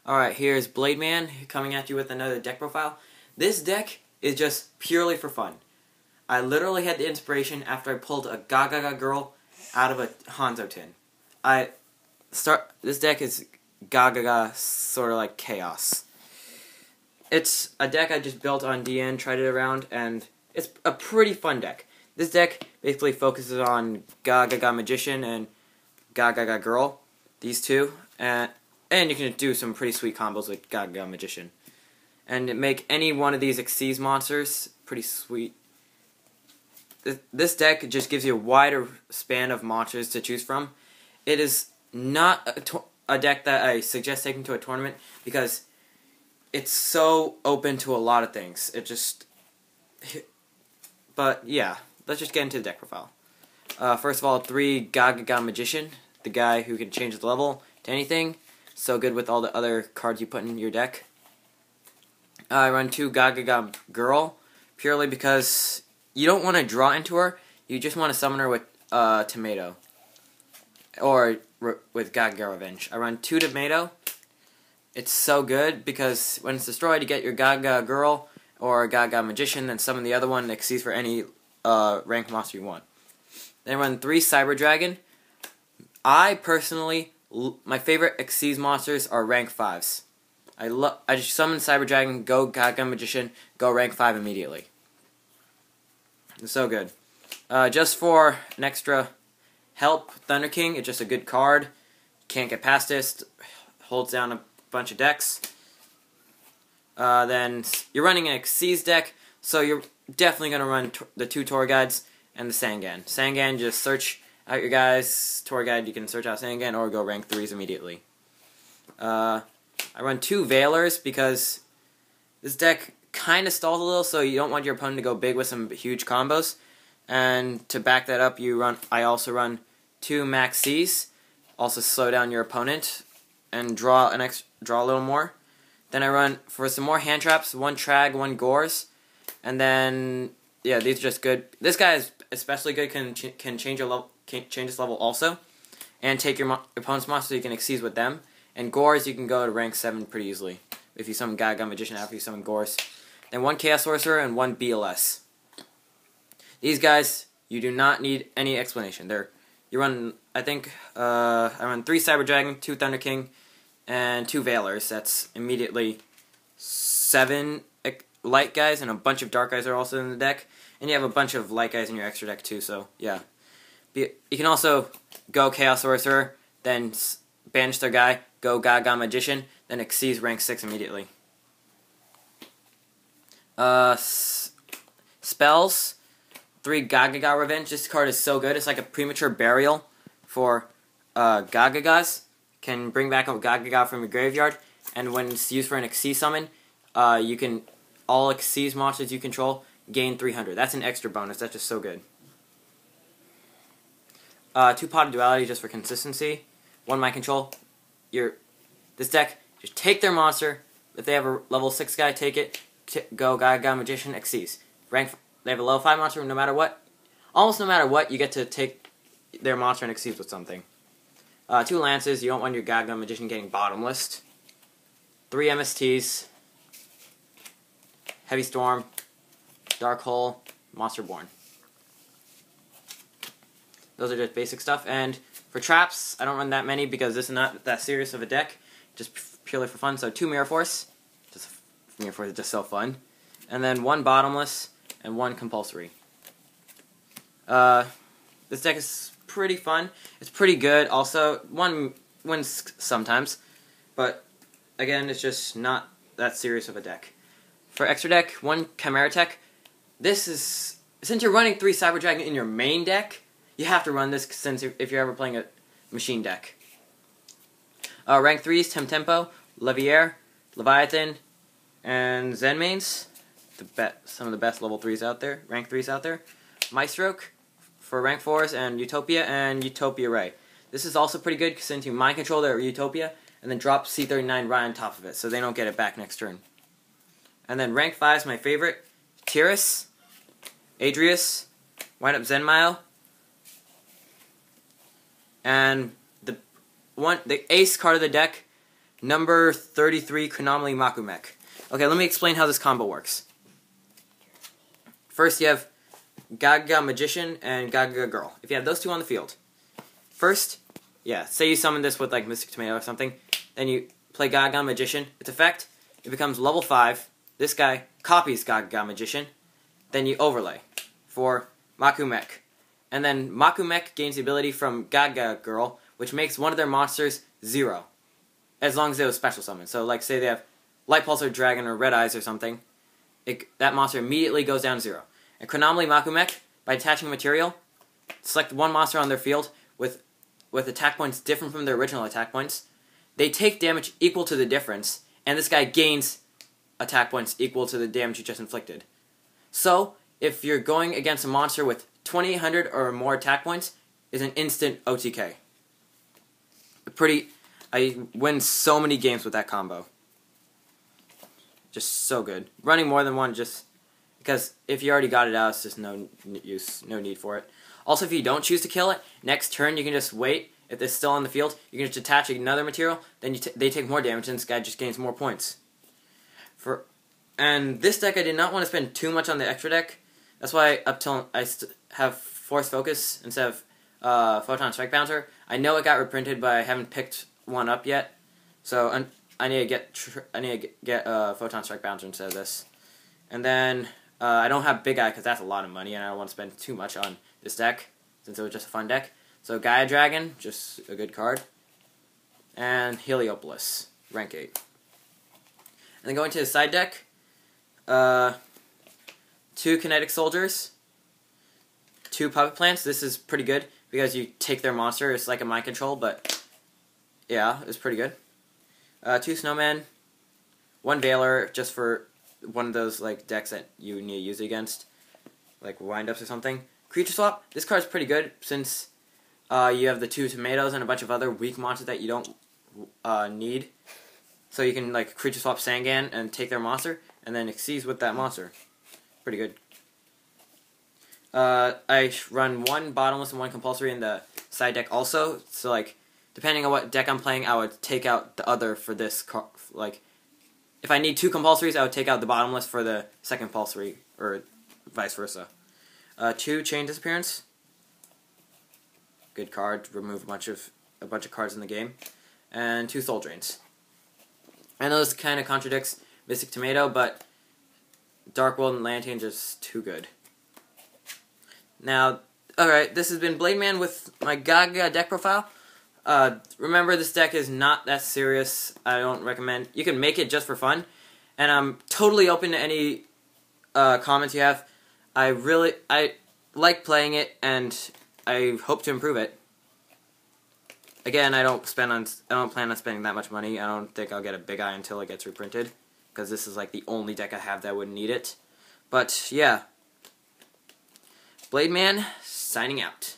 Alright, here's Blademan coming at you with another deck profile. This deck is just purely for fun. I literally had the inspiration after I pulled a Gagaga girl out of a Hanzo tin. This deck is Gagaga, sort of like chaos. It's a deck I just built on DN, tried it around, and it's a pretty fun deck. This deck basically focuses on Gagaga Magician and Gagaga Girl, these two, and you can do some pretty sweet combos with Gagaga Magician. And make any one of these Xyz monsters pretty sweet. This deck just gives you a wider span of monsters to choose from. It is not a deck that I suggest taking to a tournament because it's so open to a lot of things. But yeah, let's just get into the deck profile. First of all, 3 Gagaga Magician, the guy who can change the level to anything. So good with all the other cards you put in your deck. I run 2 Gagaga Girl, purely because you don't want to draw into her, you just want to summon her with Tomato. Or with Gagaga Revenge. I run 2 Tomato. It's so good because when it's destroyed, you get your Gagaga Girl or Gagaga Magician, and summon the other one that exceeds for any rank monster you want. Then I run 3 Cyber Dragon. I personally, my favorite Xyz monsters are rank 5s. I just summon Cyber Dragon, go Gagaga Magician, go rank 5 immediately. It's so good. Just for an extra help, Thunder King, it's just a good card. Can't get past this. Holds down a bunch of decks. Then you're running an Xyz deck, so you're definitely going to run the 2 Tour Guides and the Sangan. Sangan, just search out your guys. Tour Guide, you can search out Sangan or go rank 3s immediately. I run 2 Veilers because this deck kind of stalls a little, so you don't want your opponent to go big with some huge combos. And to back that up, I also run 2 Maxis, also slow down your opponent and draw a little more. Then I run for some more hand traps, 1 Trag, 1 Gores, and then yeah, these are just good. This guy is especially good. Can change your level, change this level also, and take your opponent's monster so you can Xyz with them. And Gores, you can go to rank 7 pretty easily if you summon Gagaga Magician after you summon Gores. Then 1 Chaos Sorcerer and 1 BLS. These guys, you do not need any explanation. You run, I run 3 Cyber Dragon, 2 Thunder King, and 2 Veilers. That's immediately 7 light guys, and a bunch of dark guys are also in the deck. And you have a bunch of light guys in your extra deck too, so yeah. You can also go Chaos Sorcerer, then banish their guy, go Gagaga Magician, then Xyz rank 6 immediately. Spells, 3 Gagaga Revenge. This card is so good. It's like a premature burial for Gagagas. Can bring back a Gagaga from your graveyard, and when it's used for an Xyz summon, you can all Xyz monsters you control gain 300. That's an extra bonus. That's just so good. 2 Pot of Duality just for consistency. 1 Mind Control. This deck, just take their monster. If they have a level 6 guy, take it. Go Gagaga Magician, Xyz. They have a level 5 monster, no matter what. Almost no matter what, you get to take their monster and Xyz with something. 2 Lances, you don't want your Gagaga Magician getting bottomless. 3 MSTs. Heavy Storm. Dark Hole. Monster Born. Those are just basic stuff. And for traps, I don't run that many because this is not that serious of a deck. Just purely for fun. So 2 Mirror Force. Mirror Force is just so fun. And then 1 Bottomless and 1 Compulsory. This deck is pretty fun. It's pretty good. Also, 1 wins sometimes. But again, it's just not that serious of a deck. For extra deck, 1 Chimera Tech. This is, since you're running 3 Cyber Dragon in your main deck, you have to run this since if you're ever playing a machine deck. Rank 3s, Tempo, Levier, Leviathan, and Zen mains. Some of the best level 3s out there, rank 3s out there. Maestroke for rank 4s, and Utopia Ray. This is also pretty good since you mind control their Utopia and then drop C39 right on top of it so they don't get it back next turn. And then rank 5 is my favorite. Tiras, Adrius, Wind Up Zenmile, and the ace card of the deck Number 33, Konami Makumek. Okay, let me explain how this combo works. First, you have Gagaga Magician and Gagaga Girl. If you have those two on the field, first, yeah, say you summon this with like Mystic Tomato or something, then you play Gagaga Magician. Its effect, it becomes level 5. This guy copies Gagaga Magician. Then you overlay for Makumek. And then Makumek gains the ability from Gagaga Girl, which makes one of their monsters 0. As long as it was special summoned. So like say they have Light Pulse or Dragon or Red Eyes or something, that monster immediately goes down to 0. And Konami Makumek, by attaching material, select one monster on their field with attack points different from their original attack points. They take damage equal to the difference, and this guy gains attack points equal to the damage you just inflicted. So, if you're going against a monster with 2800 or more attack points, is an instant OTK. I win so many games with that combo. Just so good. Running more than one just because if you already got it out, it's just no use, no need for it. Also, if you don't choose to kill it, next turn you can just wait. If it's still on the field, you can just attach another material, then they take more damage, and this guy just gains more points. And this deck, I did not want to spend too much on the extra deck. That's why up till I have Force Focus instead of Photon Strike Bouncer. I know it got reprinted, but I haven't picked one up yet. So I need to get Photon Strike Bouncer instead of this. And then I don't have Big Eye because that's a lot of money, and I don't want to spend too much on this deck since it was just a fun deck. So Gaia Dragon, just a good card, and Heliopolis, rank 8. And then going to the side deck, 2 Kinetic Soldiers, 2 Puppet Plants. This is pretty good because you take their monster. It's like a mind control, but yeah, it's pretty good. 2 Snowmen, 1 Veiler, just for one of those like decks that you need to use it against, like wind-ups or something. Creature Swap, this card's pretty good since you have the 2 Tomatoes and a bunch of other weak monsters that you don't need. So you can like Creature Swap Sangan and take their monster, and then Xyz with that monster. Pretty good. I run 1 Bottomless and 1 Compulsory in the side deck also, so like depending on what deck I'm playing, I would take out the other for this like if I need 2 Compulsories, I would take out the Bottomless for the second Compulsory, or vice versa. 2 Chain Disappearance. Good card to remove a bunch of cards in the game. And 2 Soul Drains. I know this kind of contradicts Mystic Tomato, but Dark World and Lantern just too good. Now, alright, this has been Blademan with my Gagaga deck profile. Remember, this deck is not that serious. I don't recommend. You can make it just for fun, and I'm totally open to any comments you have. I like playing it, and I hope to improve it. Again, I don't plan on spending that much money. I don't think I'll get a Big Eye until it gets reprinted, because this is like the only deck I have that would need it. But yeah, Blademan signing out.